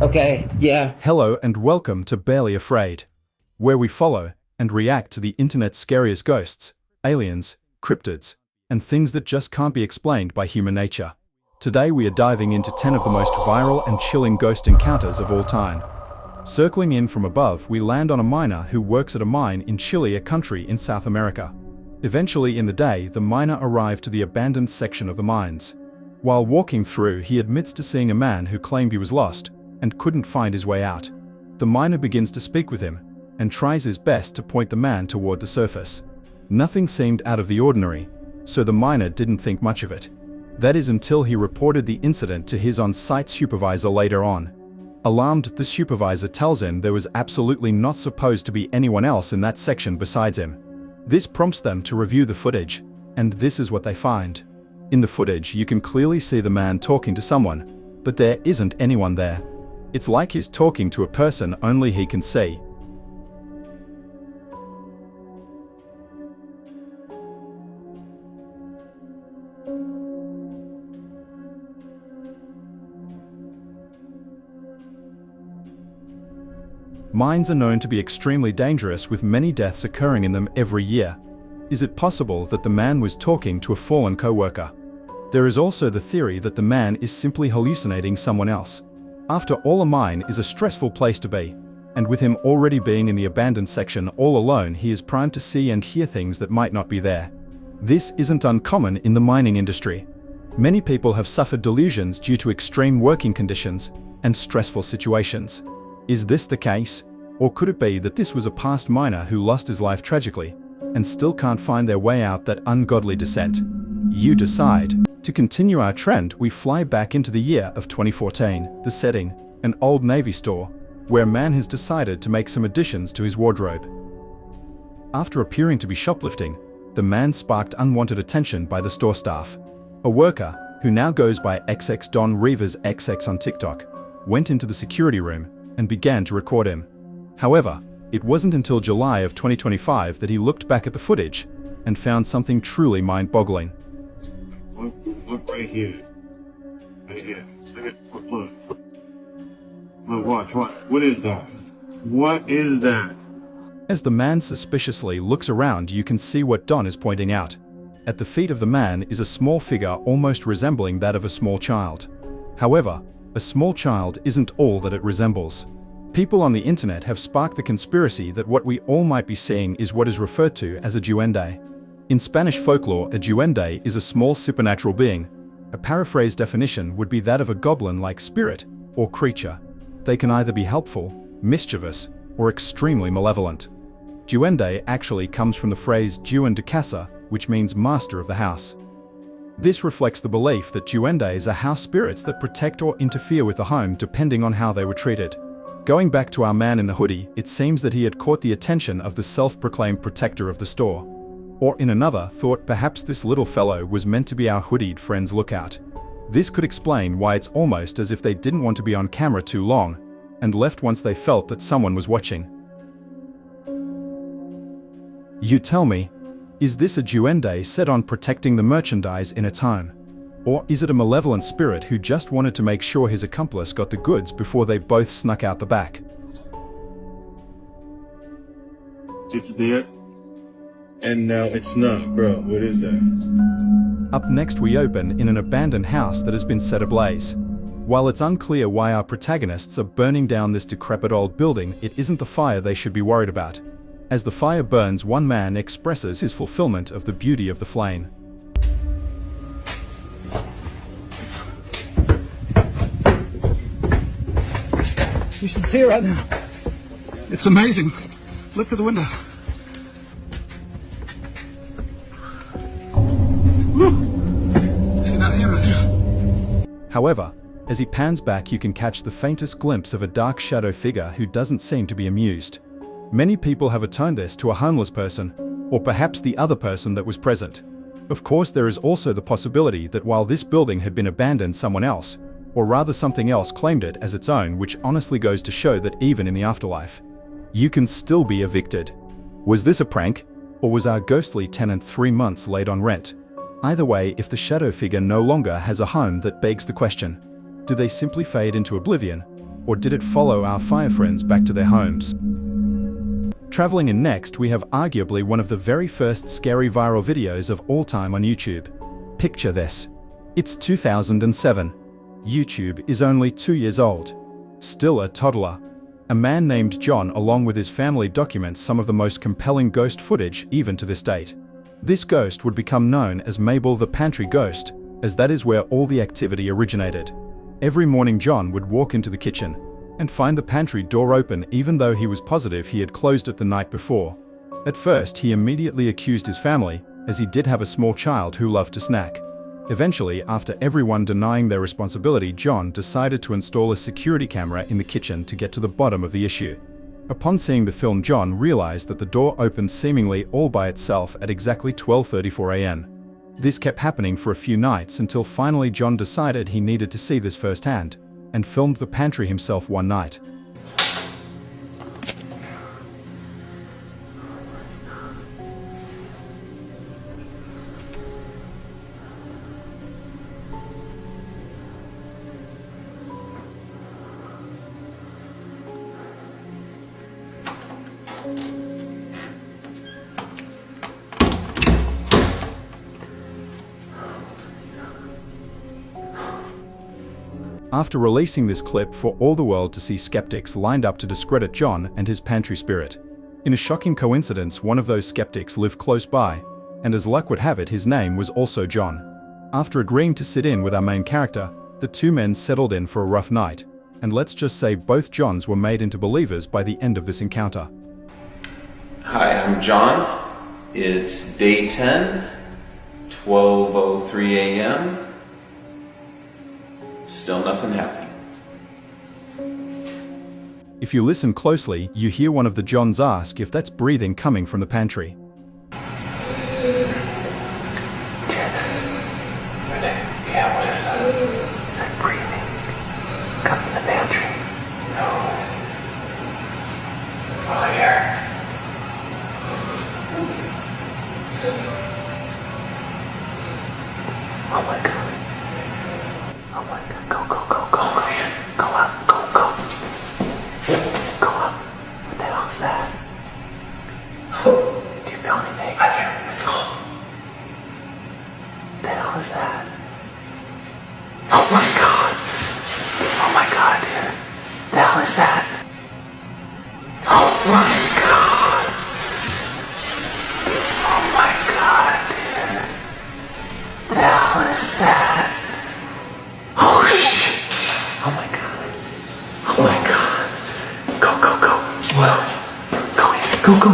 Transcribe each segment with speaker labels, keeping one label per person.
Speaker 1: Okay, yeah.
Speaker 2: Hello and welcome to Barely Afraid, where we follow and react to the internet's scariest ghosts, aliens, cryptids, and things that just can't be explained by human nature. Today we are diving into 10 of the most viral and chilling ghost encounters of all time. Circling in from above, we land on a miner who works at a mine in Chile, a country in South America. Eventually in the day, the miner arrived to the abandoned section of the mines. While walking through, he admits to seeing a man who claimed he was lost and couldn't find his way out. The miner begins to speak with him and tries his best to point the man toward the surface. Nothing seemed out of the ordinary, so the miner didn't think much of it. That is until he reported the incident to his on-site supervisor later on. Alarmed, the supervisor tells him there was absolutely not supposed to be anyone else in that section besides him. This prompts them to review the footage, and this is what they find. In the footage, you can clearly see the man talking to someone, but there isn't anyone there. It's like he's talking to a person only he can see. Mines are known to be extremely dangerous, with many deaths occurring in them every year. Is it possible that the man was talking to a fallen co-worker? There is also the theory that the man is simply hallucinating someone else. After all, a mine is a stressful place to be, and with him already being in the abandoned section all alone, he is primed to see and hear things that might not be there. This isn't uncommon in the mining industry. Many people have suffered delusions due to extreme working conditions and stressful situations. Is this the case? Or could it be that this was a past miner who lost his life tragically and still can't find their way out that ungodly descent? You decide. To continue our trend, we fly back into the year of 2014, the setting, an Old Navy store, where a man has decided to make some additions to his wardrobe. After appearing to be shoplifting, the man sparked unwanted attention by the store staff. A worker, who now goes by XX Don Reavers XX on TikTok, went into the security room and began to record him. However, it wasn't until July of 2025 that he looked back at the footage and found something truly mind-boggling.
Speaker 3: Look right here. Right here. Look. Look, watch. What is that? What is that?
Speaker 2: As the man suspiciously looks around, you can see what Don is pointing out. At the feet of the man is a small figure almost resembling that of a small child. However, a small child isn't all that it resembles. People on the internet have sparked the conspiracy that what we all might be seeing is what is referred to as a duende. In Spanish folklore, a duende is a small supernatural being. A paraphrased definition would be that of a goblin-like spirit or creature. They can either be helpful, mischievous, or extremely malevolent. Duende actually comes from the phrase duende de casa, which means master of the house. This reflects the belief that duendes are house spirits that protect or interfere with the home depending on how they were treated. Going back to our man in the hoodie, it seems that he had caught the attention of the self-proclaimed protector of the store. Or in another thought, perhaps this little fellow was meant to be our hoodied friend's lookout. This could explain why it's almost as if they didn't want to be on camera too long and left once they felt that someone was watching. You tell me, is this a duende set on protecting the merchandise in its home? Or is it a malevolent spirit who just wanted to make sure his accomplice got the goods before they both snuck out the back?
Speaker 3: It's there, and now it's not, bro. What is that?
Speaker 2: Up next, we open in an abandoned house that has been set ablaze. While it's unclear why our protagonists are burning down this decrepit old building, it isn't the fire they should be worried about. As the fire burns, one man expresses his fulfillment of the beauty of the flame.
Speaker 4: You should see it right now. It's amazing. Look through the window. Woo! See that here right now?
Speaker 2: However, as he pans back, you can catch the faintest glimpse of a dark shadow figure who doesn't seem to be amused. Many people have attributed this to a homeless person, or perhaps the other person that was present. Of course, there is also the possibility that while this building had been abandoned, someone else, or rather something else, claimed it as its own, which honestly goes to show that even in the afterlife, you can still be evicted. Was this a prank, or was our ghostly tenant 3 months late on rent? Either way, if the shadow figure no longer has a home, that begs the question, do they simply fade into oblivion, or did it follow our fire friends back to their homes? Traveling in next, we have arguably one of the very first scary viral videos of all time on YouTube. Picture this. It's 2007. YouTube is only 2 years old. Still a toddler. A man named John, along with his family, documents some of the most compelling ghost footage even to this date. This ghost would become known as Mabel the Pantry Ghost, as that is where all the activity originated. Every morning John would walk into the kitchen and find the pantry door open, even though he was positive he had closed it the night before. At first, he immediately accused his family, as he did have a small child who loved to snack. Eventually, after everyone denying their responsibility, John decided to install a security camera in the kitchen to get to the bottom of the issue. Upon seeing the film, John realized that the door opened seemingly all by itself at exactly 12:34 a.m. This kept happening for a few nights until finally John decided he needed to see this firsthand, and filmed the pantry himself one night. After releasing this clip for all the world to see, skeptics lined up to discredit John and his pantry spirit. In a shocking coincidence, one of those skeptics lived close by, and as luck would have it, his name was also John. After agreeing to sit in with our main character, the two men settled in for a rough night, and let's just say both Johns were made into believers by the end of this encounter.
Speaker 1: Hi, I'm John. It's day 10, 12:03 a.m. Still nothing happening.
Speaker 2: If you listen closely, you hear one of the Johns ask if that's breathing coming from the pantry.
Speaker 1: Yeah, what is that? Is that breathing? Come from the pantry. No. Oh, here. Oh my God. Oh my God. Go, go, go, go. Go up, go, go. Go up. What the hell is that? Do you feel anything? I feel it. It's cold. What the hell is that? Oh my God. Oh my God, dude. The hell is that? Oh my God. Oh my God, dude. The hell is that? Oh shit. Oh my God. Oh my God. Go, go, go. Whoa. Go in. Go, go.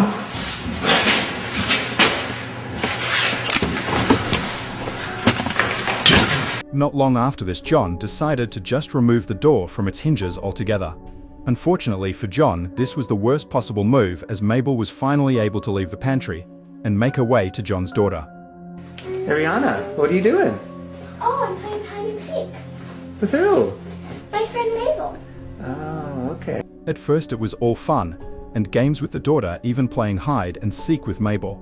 Speaker 2: Not long after this, John decided to just remove the door from its hinges altogether. Unfortunately for John, this was the worst possible move, as Mabel was finally able to leave the pantry and make her way to John's daughter.
Speaker 1: Ariana, what are you doing?
Speaker 5: Oh, I'm playing hide and seek.
Speaker 1: With who?
Speaker 5: My friend Mabel.
Speaker 1: Oh, okay.
Speaker 2: At first it was all fun, and games with the daughter, even playing hide and seek with Mabel.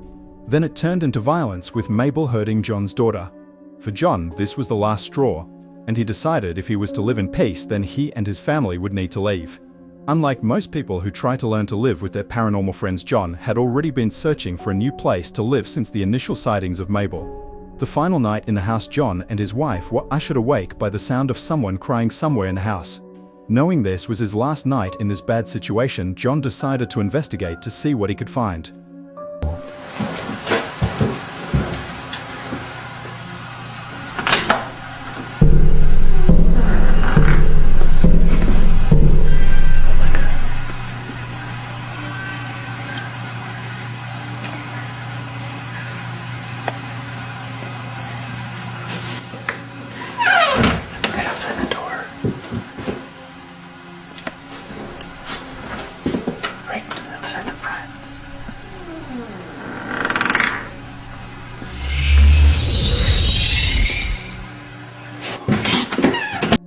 Speaker 2: Then it turned into violence, with Mabel hurting John's daughter. For John, this was the last straw, and he decided if he was to live in peace, then he and his family would need to leave. Unlike most people who try to learn to live with their paranormal friends, John had already been searching for a new place to live since the initial sightings of Mabel. The final night in the house, John and his wife were ushered awake by the sound of someone crying somewhere in the house. Knowing this was his last night in this bad situation, John decided to investigate to see what he could find.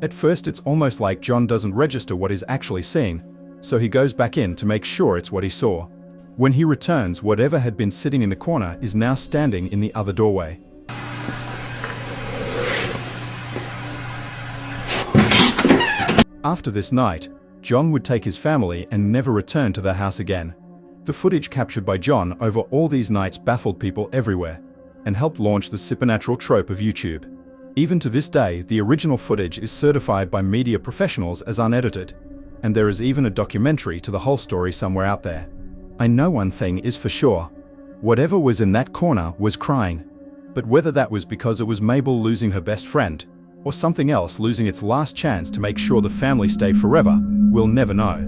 Speaker 2: At first it's almost like John doesn't register what is actually seen, so he goes back in to make sure it's what he saw. When he returns, whatever had been sitting in the corner is now standing in the other doorway. After this night, John would take his family and never return to their house again. The footage captured by John over all these nights baffled people everywhere and helped launch the supernatural trope of YouTube. Even to this day, the original footage is certified by media professionals as unedited, and there is even a documentary to the whole story somewhere out there. I know one thing is for sure. Whatever was in that corner was crying. But whether that was because it was Mabel losing her best friend, or something else losing its last chance to make sure the family stay forever, we'll never know.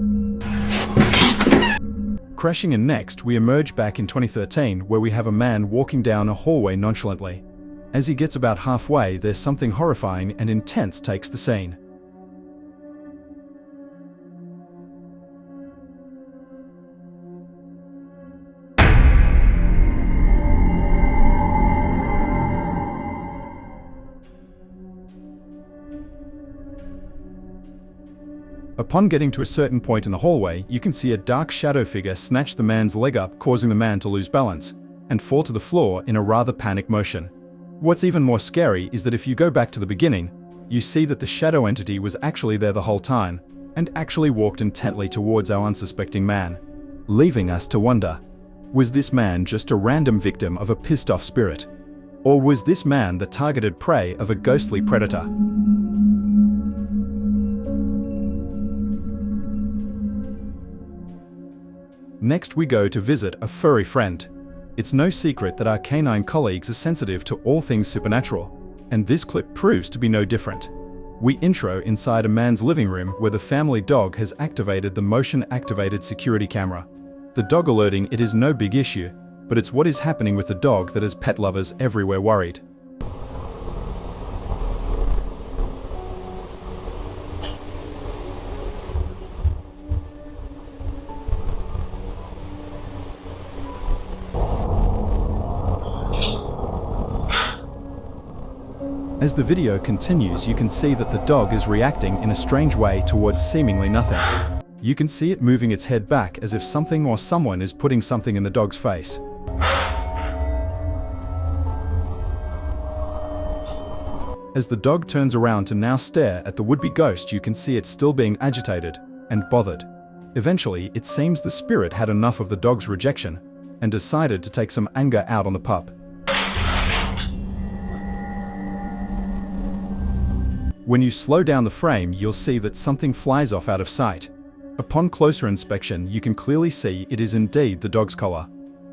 Speaker 2: Crashing in next, we emerge back in 2013 where we have a man walking down a hallway nonchalantly. As he gets about halfway, there's something horrifying and intense takes the scene. Upon getting to a certain point in the hallway, you can see a dark shadow figure snatch the man's leg up, causing the man to lose balance and fall to the floor in a rather panicked motion. What's even more scary is that if you go back to the beginning, you see that the shadow entity was actually there the whole time and actually walked intently towards our unsuspecting man, leaving us to wonder, was this man just a random victim of a pissed-off spirit? Or was this man the targeted prey of a ghostly predator? Next, we go to visit a furry friend. It's no secret that our canine colleagues are sensitive to all things supernatural, and this clip proves to be no different. We intro inside a man's living room where the family dog has activated the motion-activated security camera. The dog alerting it is no big issue, but it's what is happening with the dog that has pet lovers everywhere worried. As the video continues, you can see that the dog is reacting in a strange way towards seemingly nothing. You can see it moving its head back as if something or someone is putting something in the dog's face. As the dog turns around to now stare at the would-be ghost, you can see it still being agitated and bothered. Eventually, it seems the spirit had enough of the dog's rejection and decided to take some anger out on the pup. When you slow down the frame, you'll see that something flies off out of sight. Upon closer inspection, you can clearly see it is indeed the dog's collar.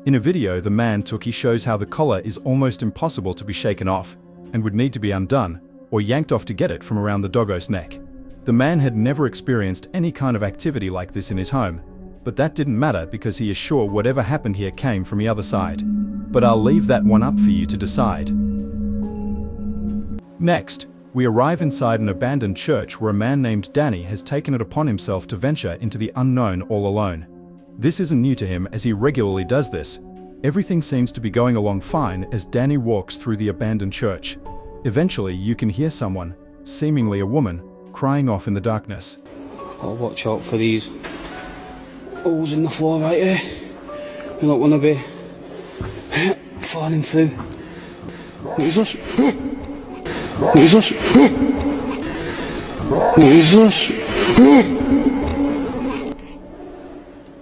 Speaker 2: In a video the man took, he shows how the collar is almost impossible to be shaken off and would need to be undone or yanked off to get it from around the doggo's neck. The man had never experienced any kind of activity like this in his home, but that didn't matter because he is sure whatever happened here came from the other side. But I'll leave that one up for you to decide. Next, we arrive inside an abandoned church where a man named Danny has taken it upon himself to venture into the unknown all alone. This isn't new to him as he regularly does this. Everything seems to be going along fine as Danny walks through the abandoned church. Eventually, you can hear someone, seemingly a woman, crying off in the darkness.
Speaker 6: I'll watch out for these holes in the floor right here. You don't want to be falling through. What is this? What is this? What is this?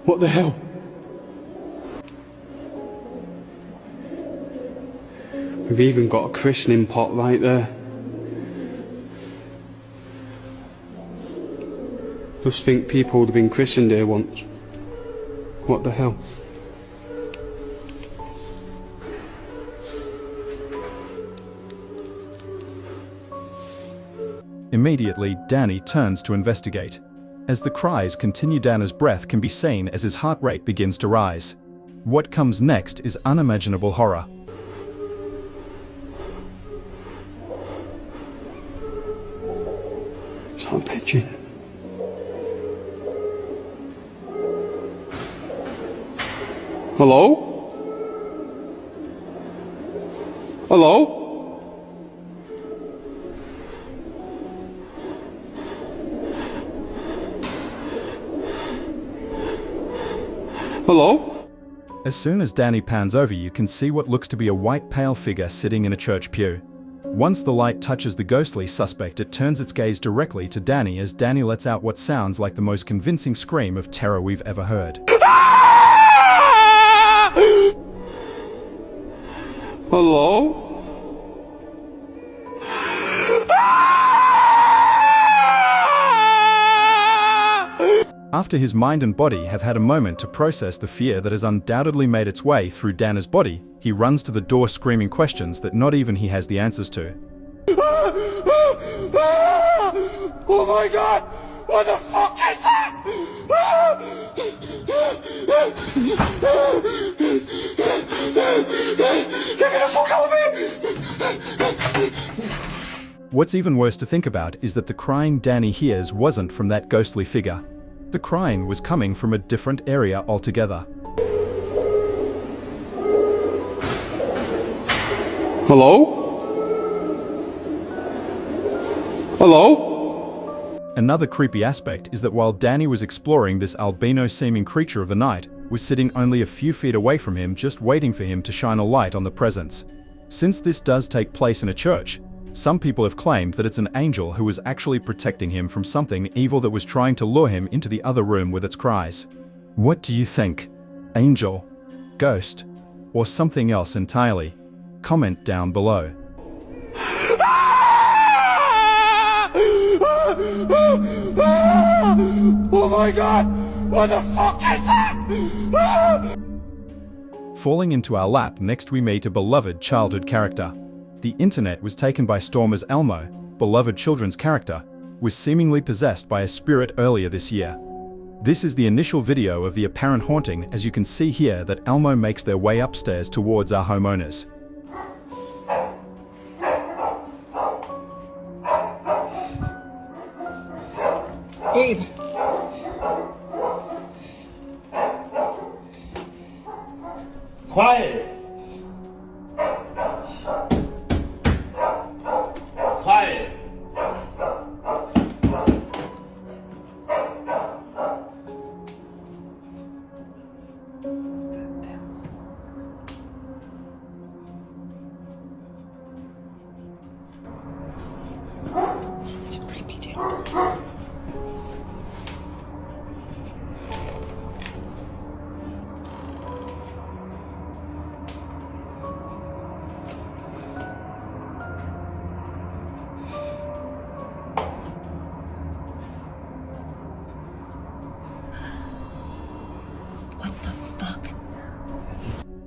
Speaker 6: What the hell? We've even got a christening pot right there. Just think people would have been christened here once. What the hell?
Speaker 2: Immediately, Danny turns to investigate. As the cries continue, Danny's breath can be seen as his heart rate begins to rise. What comes next is unimaginable horror.
Speaker 6: It's not a pigeon. Hello? Hello? Hello?
Speaker 2: As soon as Danny pans over, you can see what looks to be a white pale figure sitting in a church pew. Once the light touches the ghostly suspect, it turns its gaze directly to Danny as Danny lets out what sounds like the most convincing scream of terror we've ever heard.
Speaker 6: Hello?
Speaker 2: After his mind and body have had a moment to process the fear that has undoubtedly made its way through Dana's body, he runs to the door screaming questions that not even he has the answers to.
Speaker 6: Oh my god! What the fuck is that? Get me the fuck out of here!
Speaker 2: What's even worse to think about is that the crying Danny hears wasn't from that ghostly figure. The crying was coming from a different area altogether.
Speaker 6: Hello? Hello?
Speaker 2: Another creepy aspect is that while Danny was exploring, this albino-seeming creature of the night was sitting only a few feet away from him, just waiting for him to shine a light on the presence. Since this does take place in a church, some people have claimed that it's an angel who was actually protecting him from something evil that was trying to lure him into the other room with its cries. What do you think? Angel? Ghost? Or something else entirely? Comment down below.
Speaker 6: Oh my god! What the fuck is that?
Speaker 2: Falling into our lap, next we meet a beloved childhood character. The internet was taken by storm as Elmo, beloved children's character, was seemingly possessed by a spirit earlier this year. This is the initial video of the apparent haunting, as you can see here that Elmo makes their way upstairs towards our homeowners.
Speaker 7: Gabe.
Speaker 1: Quiet! Quiet!
Speaker 7: It's a creepy dude.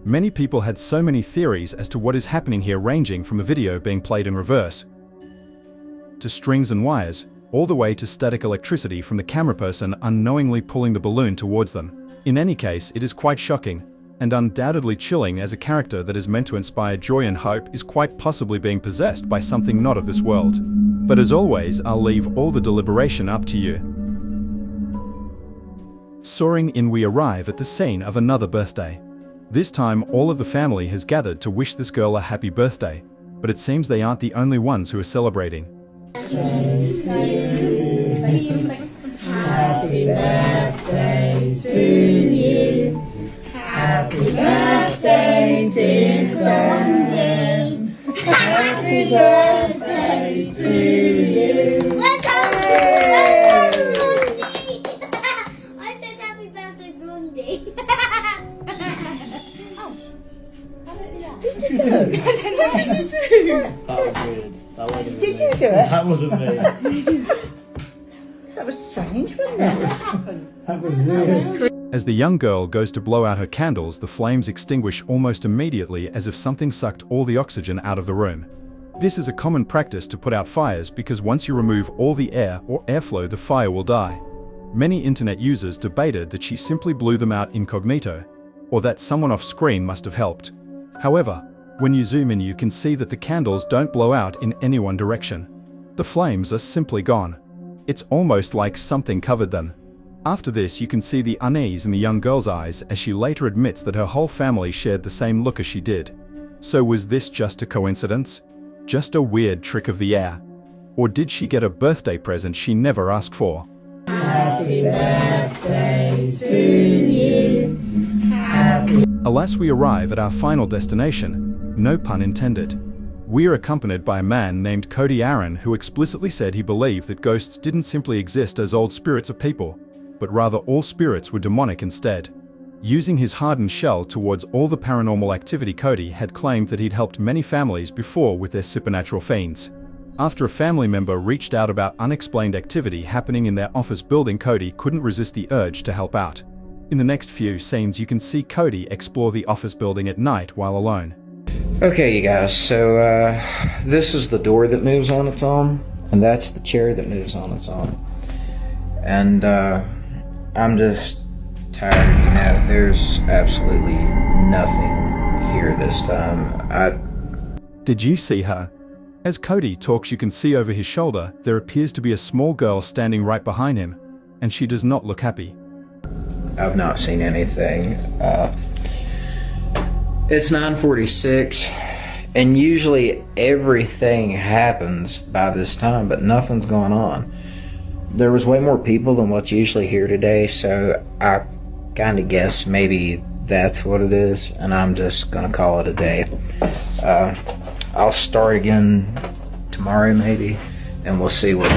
Speaker 2: Many people had so many theories as to what is happening here, ranging from the video being played in reverse, to strings and wires, all the way to static electricity from the camera person unknowingly pulling the balloon towards them. In any case, it is quite shocking, and undoubtedly chilling, as a character that is meant to inspire joy and hope is quite possibly being possessed by something not of this world. But as always, I'll leave all the deliberation up to you. Soaring in, we arrive at the scene of another birthday. This time, all of the family has gathered to wish this girl a happy birthday, but it seems they aren't the only ones who are celebrating.
Speaker 8: Happy birthday to you. Happy birthday, dear John. Happy birthday to you.
Speaker 5: I said happy birthday, Blondie.
Speaker 8: What did you do? What did you do?
Speaker 1: That was weird. That wasn't
Speaker 8: Did
Speaker 1: me.
Speaker 8: you do it?
Speaker 1: That wasn't me.
Speaker 8: That was strange, wasn't it? What happened?
Speaker 1: That was weird.
Speaker 2: As the young girl goes to blow out her candles, the flames extinguish almost immediately, as if something sucked all the oxygen out of the room. This is a common practice to put out fires because once you remove all the air or airflow, the fire will die. Many internet users debated that she simply blew them out incognito, or that someone off screen must have helped. However, when you zoom in, you can see that the candles don't blow out in any one direction. The flames are simply gone. It's almost like something covered them. After this, you can see the unease in the young girl's eyes as she later admits that her whole family shared the same look as she did. So was this just a coincidence? Just a weird trick of the air? Or did she get a birthday present she never asked for?
Speaker 8: Happy birthday to you. Happy.
Speaker 2: Alas, we arrive at our final destination, no pun intended. We're accompanied by a man named Cody Aaron who explicitly said he believed that ghosts didn't simply exist as old spirits of people, but rather all spirits were demonic instead. Using his hardened shell towards all the paranormal activity, Cody had claimed that he'd helped many families before with their supernatural fiends. After a family member reached out about unexplained activity happening in their office building, Cody couldn't resist the urge to help out. In the next few scenes, you can see Cody explore the office building at night while alone.
Speaker 9: Okay, you guys, so this is the door that moves on its own, and that's the chair that moves on its own. And I'm just tired, you know, there's absolutely nothing here this time.
Speaker 2: Did you see her? As Cody talks, you can see over his shoulder there appears to be a small girl standing right behind him, and she does not look happy.
Speaker 9: I've not seen anything. It's 9:46, and usually everything happens by this time, but nothing's going on. There was way more people than what's usually here today, so I kind of guess maybe that's what it is, and I'm just gonna call it a day. I'll start again tomorrow maybe, and we'll see what.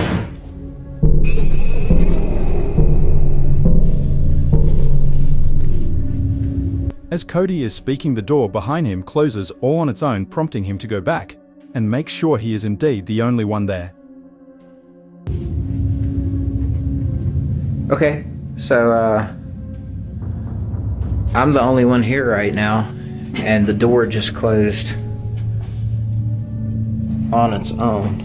Speaker 2: As Cody is speaking, the door behind him closes all on its own, prompting him to go back and make sure he is indeed the only one there.
Speaker 9: Okay, so I'm the only one here right now, and the door just closed on its own.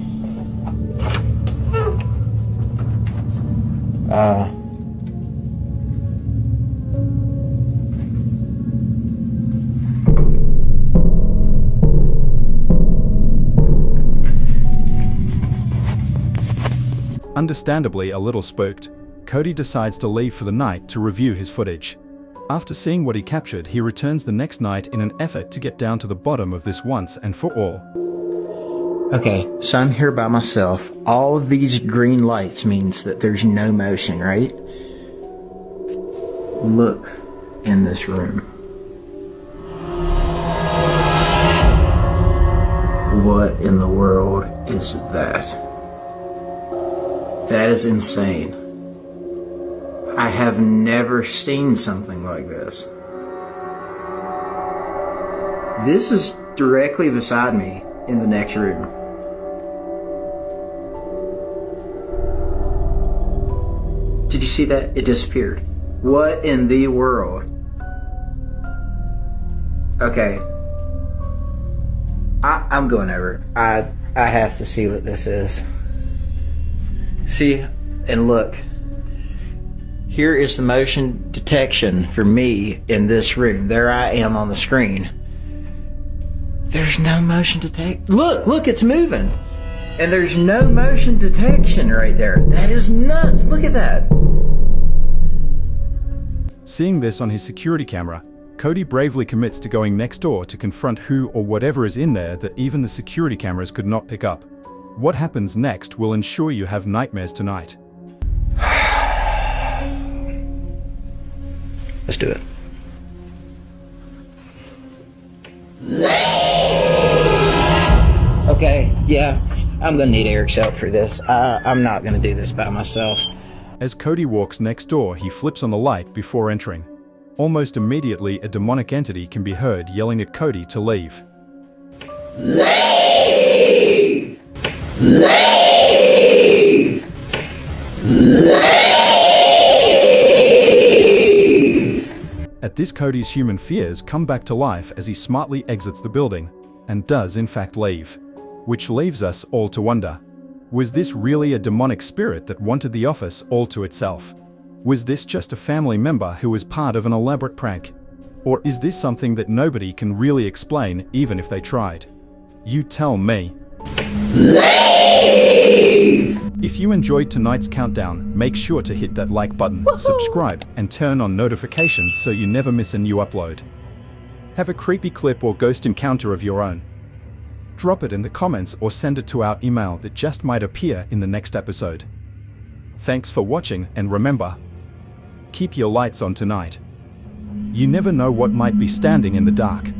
Speaker 2: Understandably a little spooked, Cody decides to leave for the night to review his footage. After seeing what he captured, he returns the next night in an effort to get down to the bottom of this once and for all.
Speaker 9: Okay, so I'm here by myself. All of these green lights means that there's no motion, right? Look in this room. What in the world is that? That is insane. I have never seen something like this. This is directly beside me in the next room. Did you see that? It disappeared. What in the world? Okay. I'm going over. I have to see what this is. See, and look. Here is the motion detection for me in this room. There I am on the screen. There's no motion detect. Look, it's moving. And there's no motion detection right there. That is nuts. Look at that.
Speaker 2: Seeing this on his security camera, Cody bravely commits to going next door to confront who or whatever is in there that even the security cameras could not pick up. What happens next will ensure you have nightmares tonight.
Speaker 9: Let's do it. Okay, yeah, I'm gonna need Eric's help for this. I'm not gonna do this by myself.
Speaker 2: As Cody walks next door, he flips on the light before entering. Almost immediately, a demonic entity can be heard yelling at Cody to leave.
Speaker 1: Leave! Leave! Leave!
Speaker 2: At this, Cody's human fears come back to life as he smartly exits the building, and does in fact leave. Which leaves us all to wonder. Was this really a demonic spirit that wanted the office all to itself? Was this just a family member who was part of an elaborate prank? Or is this something that nobody can really explain even if they tried? You tell me.
Speaker 1: Leave!
Speaker 2: If you enjoyed tonight's countdown, make sure to hit that like button, subscribe, and turn on notifications so you never miss a new upload. Have a creepy clip or ghost encounter of your own? Drop it in the comments or send it to our email that just might appear in the next episode. Thanks for watching, and remember, keep your lights on tonight. You never know what might be standing in the dark.